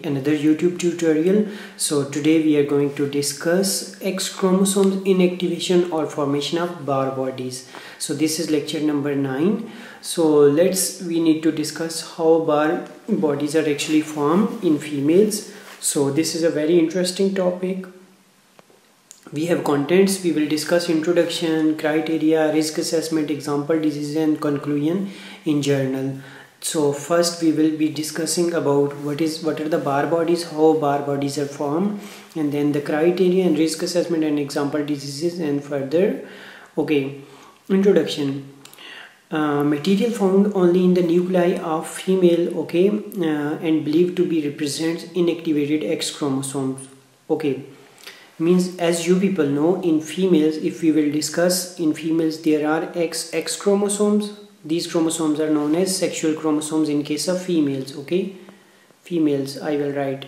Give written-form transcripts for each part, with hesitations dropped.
another YouTube tutorial. So today we are going to discuss X chromosomes inactivation or formation of Barr bodies. So this is lecture number 9. So we need to discuss how Barr bodies are actually formed in females. So this is a very interesting topic. We have contents. We will discuss introduction, criteria, risk assessment, example, disease, and conclusion in journal. So first we will be discussing about what are the Barr bodies, how Barr bodies are formed, and then the criteria and risk assessment and example diseases, and further. Okay, introduction. Material found only in the nuclei of female, okay, and believed to be represents inactivated X chromosomes. Okay, means as you people know, in females, if we will discuss, in females there are X chromosomes. These chromosomes are known as sexual chromosomes in case of females. Okay, females I will write.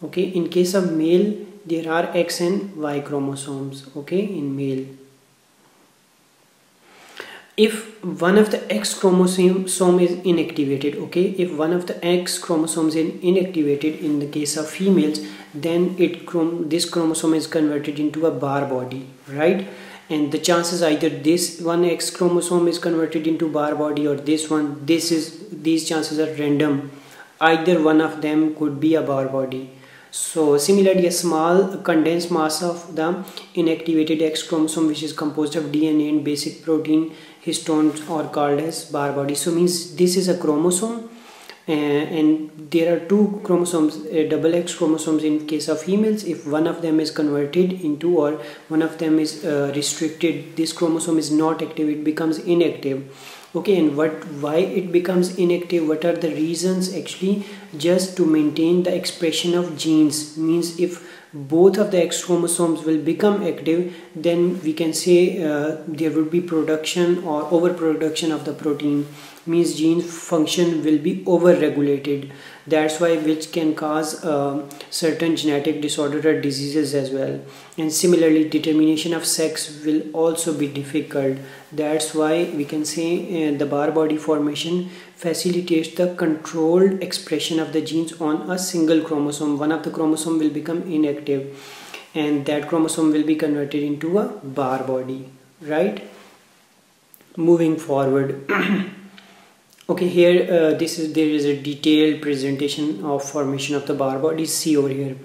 Okay, in case of male there are X and Y chromosomes. Okay, in male. If one of the X chromosome is inactivated, okay, if one of the X chromosomes is inactivated in the case of females, then this chromosome is converted into a Barr body, right? And the chances either this one X chromosome is converted into Barr body or this one, these chances are random. Either one of them could be a Barr body. So similarly, a small condensed mass of the inactivated X chromosome, which is composed of DNA and basic protein histones, are called as Barr body. So means this is a chromosome, and there are two chromosomes, double X chromosomes in case of females. If one of them is converted into, or one of them is restricted, this chromosome is not active, it becomes inactive. Okay, and why it becomes inactive, what are the reasons? Actually, just to maintain the expression of genes. Means if both of the X chromosomes will become active, then we can say there will be production or overproduction of the protein. Means gene function will be over-regulated. That's why, which can cause certain genetic disorder or diseases as well. And similarly, determination of sex will also be difficult. That's why we can say the Barr body formation facilitates the controlled expression of the genes on a single chromosome. One of the chromosome will become inactive, and that chromosome will be converted into a Barr body, right? Moving forward. Okay, here there is a detailed presentation of formation of the Barr bodies. See over here,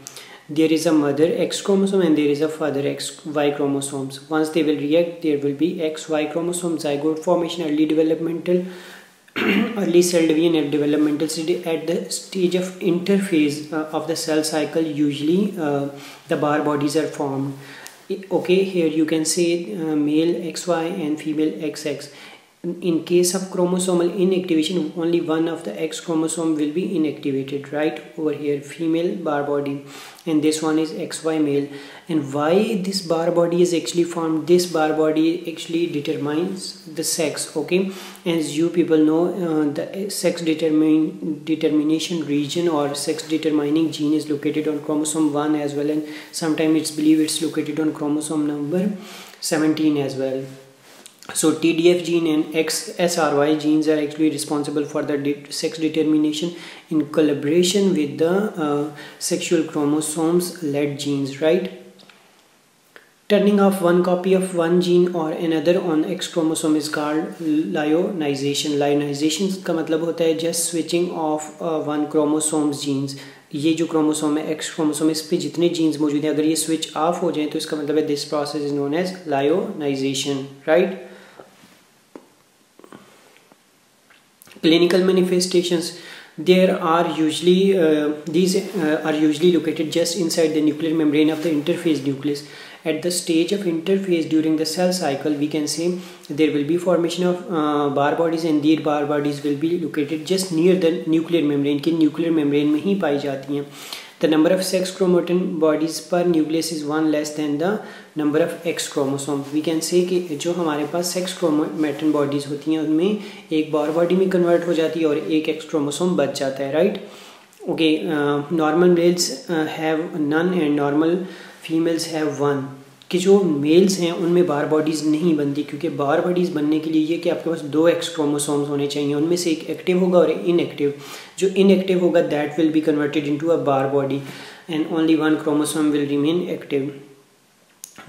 there is a mother X chromosome and there is a father XY chromosomes. Once they will react, there will be XY chromosome, zygote formation, early developmental early cell division and developmental stage. At the stage of interphase of the cell cycle, usually the Barr bodies are formed. Okay, here you can see male XY and female XX. In case of chromosomal inactivation, only one of the X chromosome will be inactivated, right? Over here, female Barr body, and this one is XY male. And why this Barr body is actually formed? This Barr body actually determines the sex. Okay, as you people know, the sex determination region or sex determining gene is located on chromosome 1 as well, and sometimes it's believed it's located on chromosome number 17 as well. So TDF gene and XSRY genes are actually responsible for the sex determination in collaboration with the sexual chromosomes led genes, right? Turning off one copy of one gene or another on X chromosome is called lyonization. Lyonization का मतलब होता है just switching off one chromosome's genes. ये जो chromosome है X chromosome, इस पे जितने जीन्स मौजूद हैं, अगर ये स्विच ऑफ हो जाए तो इसका मतलब है this process is known as lyonization, right? Clinical manifestations, there are usually these are usually located just inside the nuclear membrane of the interphase nucleus. At the stage of interphase during the cell cycle, we can say there will be formation of Barr bodies, and these Barr bodies will be located just near the nuclear membrane. कि nuclear membrane में ही पाई जाती हैं. The number of sex chromatin bodies per nucleus is 1 less than the number of X chromosomes. We can say कि जो हमारे पास sex chromatin bodies होती हैं, उनमें एक Barr body में convert हो जाती है और एक X chromosome बच जाता है, right? Okay, normal males have none and normal females have 1. कि जो मेल्स हैं उनमें बार बॉडीज़ नहीं बनती, क्योंकि बार बॉडीज़ बनने के लिए ये कि आपके पास 2 एक्स क्रोमोसोम्स होने चाहिए, उनमें से एक एक्टिव होगा और इनएक्टिव। जो इनएक्टिव होगा that will be converted into a bar body and only 1 chromosome will remain active.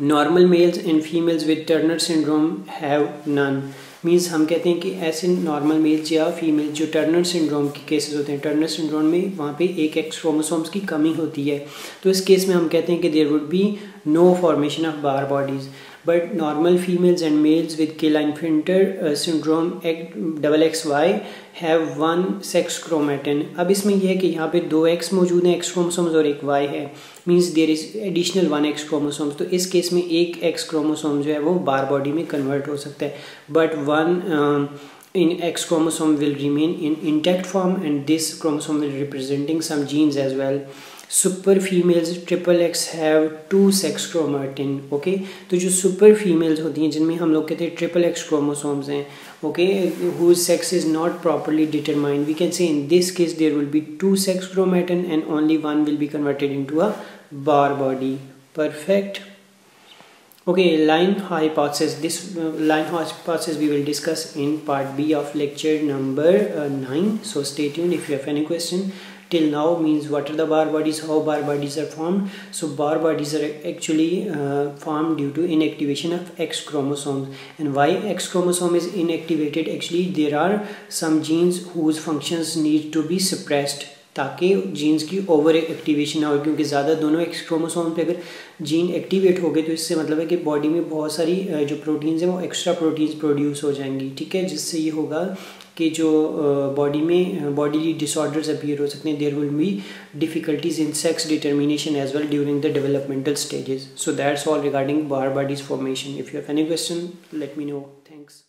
Normal males and females with Turner syndrome have none. Means हम कहते हैं कि ऐसे नॉर्मल मेल्स या फीमेल जो टर्नर सिंड्रोम के केसेस होते हैं, टर्नर सिंड्रोम में वहाँ पे एक एक्स क्रोमोसोम्स की कमी होती है, तो इस केस में हम कहते हैं कि there would be no formation of bar bodies. But normal females and males with Klinefelter syndrome XXY have 1 sex chromatin. अब इसमें यह है कि यहाँ पे 2 एक्स मौजूद हैं, एक्स क्रोमोसोम्स, और एक वाई है, means there is additional 1 X chromosomes. तो इस केस में एक एक्स क्रोमोसोम जो है वो बार बॉडी में कन्वर्ट हो सकता है, but 1 in X chromosome will remain in intact form, and this chromosome will representing some genes as well. Super females XXX have 2 sex chromatin. Okay, तो जो सुपर फीमेल्स होती हैं जिनमें हम लोग कहते हैं XXX क्रोमोसोम्स हैं, okay, whose sex is not properly determined, we can say in this case there will be 2 sex chromatin and only 1 will be converted into a bar body. Perfect. Okay, line hypothesis. This line hypothesis we will discuss in part B of lecture number 9. So stay tuned. If you have any question till now, means what are the bar bodies, how bar bodies are formed. So bar bodies are actually formed due to inactivation of X chromosomes. And why X chromosome is inactivated? Actually there are some genes whose functions need to be suppressed, ताकि jeans की over activation ना हो, क्योंकि ज़्यादा दोनों x chromosome पे अगर gene activate हो गए तो इससे मतलब है कि बॉडी में बहुत सारी जो प्रोटीन्स हैं वो एक्स्ट्रा प्रोटीन्स प्रोड्यूस हो जाएंगी, ठीक है, जिससे ये होगा कि जो बॉडी में बॉडी डिसऑर्डर्स अपीयर हो सकते हैं। There will be difficulties in sex determination as well during the developmental stages. So that's all regarding bar bodies formation. If you have any question let me know. Thanks.